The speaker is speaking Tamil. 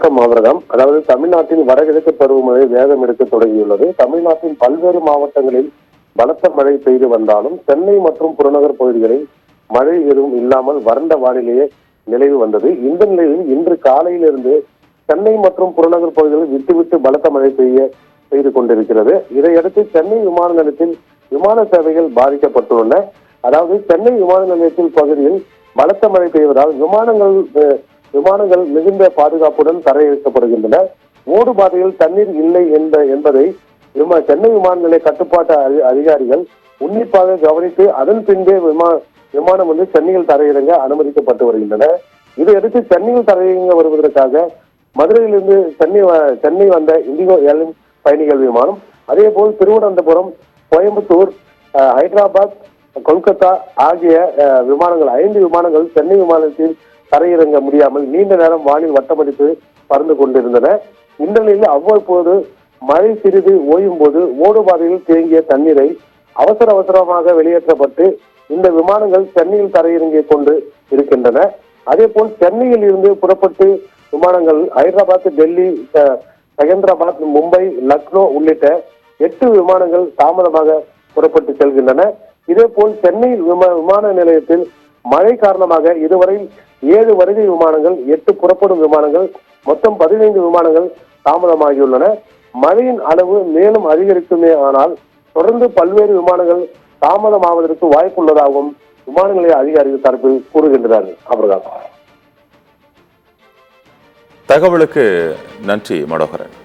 வணக்கம் ஆவரகம். அதாவது தமிழ்நாட்டின் வடகிழக்கு பருவமழை வேகம் எடுக்க தொடங்கியுள்ளது. தமிழ்நாட்டின் பல்வேறு மாவட்டங்களில் பலத்த மழை பெய்து வந்தாலும் சென்னை மற்றும் புறநகர் பகுதிகளில் மழை எதுவும் இல்லாமல் வறண்ட வானிலையே நிலவி வந்தது. இந்த நிலையில் இன்று காலையிலிருந்து சென்னை மற்றும் புறநகர் பகுதிகளில் விட்டுவிட்டு பலத்த மழை பெய்து கொண்டிருக்கிறது. இதையடுத்து சென்னை விமான நிலையத்தில் விமான சேவைகள் பாதிக்கப்பட்டுள்ளன. அதாவது சென்னை விமான நிலையத்தில் பகுதியில் பலத்த மழை பெய்வதால் விமானங்கள் மிகுந்த பாதுகாப்புடன் தரையிறக்கப்படுகின்றன. ஓடு பாதையில் தண்ணீர் இல்லை என்பதை சென்னை விமான நிலைய கட்டுப்பாட்டு அதிகாரிகள் உன்னிப்பாக கவனித்து அதன் பின்பே விமானம் சென்னையில் தரையிறங்க அனுமதிக்கப்பட்டு வருகின்றன. இதையடுத்து சென்னையில் தரையிறங்க வருவதற்காக மதுரையிலிருந்து சென்னை வந்த இண்டிகோ ஏர்லைன்ஸ் பயணிகள் விமானம், அதே போல் திருவனந்தபுரம், கோயம்புத்தூர், ஹைதராபாத், கொல்கத்தா ஆகிய விமானங்கள் 5 விமானங்கள் சென்னை விமானத்தில் தரையிறங்க முடியாமல் நீண்ட நேரம் வானில் வட்டமடித்து பறந்து கொண்டிருந்தன. இந்த நிலையில் அவ்வப்போது மழை சிறிது ஓயும் போது ஓடுபாதையில் தேங்கிய தண்ணீரை அவசரமாக வெளியேற்றப்பட்டு இந்த விமானங்கள் சென்னையில் தரையிறங்கிக் கொண்டு இருக்கின்றன. அதே போல் சென்னையில் இருந்து புறப்பட்டு விமானங்கள் ஹைதராபாத், டெல்லி, செகந்திராபாத், மும்பை, லக்னோ உள்ளிட்ட 8 விமானங்கள் தாமதமாக புறப்பட்டு செல்கின்றன. இதே போல் சென்னை விமான நிலையத்தில் மழை காரணமாக இதுவரை 7 வருகை விமானங்கள், 8 புறப்படும் விமானங்கள், மொத்தம் 15 விமானங்கள் தாமதமாகியுள்ளன. மழையின் அளவு மேலும் அதிகரிக்குமே ஆனால் தொடர்ந்து பல்வேறு விமானங்கள் தாமதமாவதற்கு வாய்ப்புள்ளதாகவும் விமான நிலைய அதிகாரிகள் தரப்பில் கூறுகின்றனர். அவர்கள் தகவலுக்கு நன்றி மனோகரன்.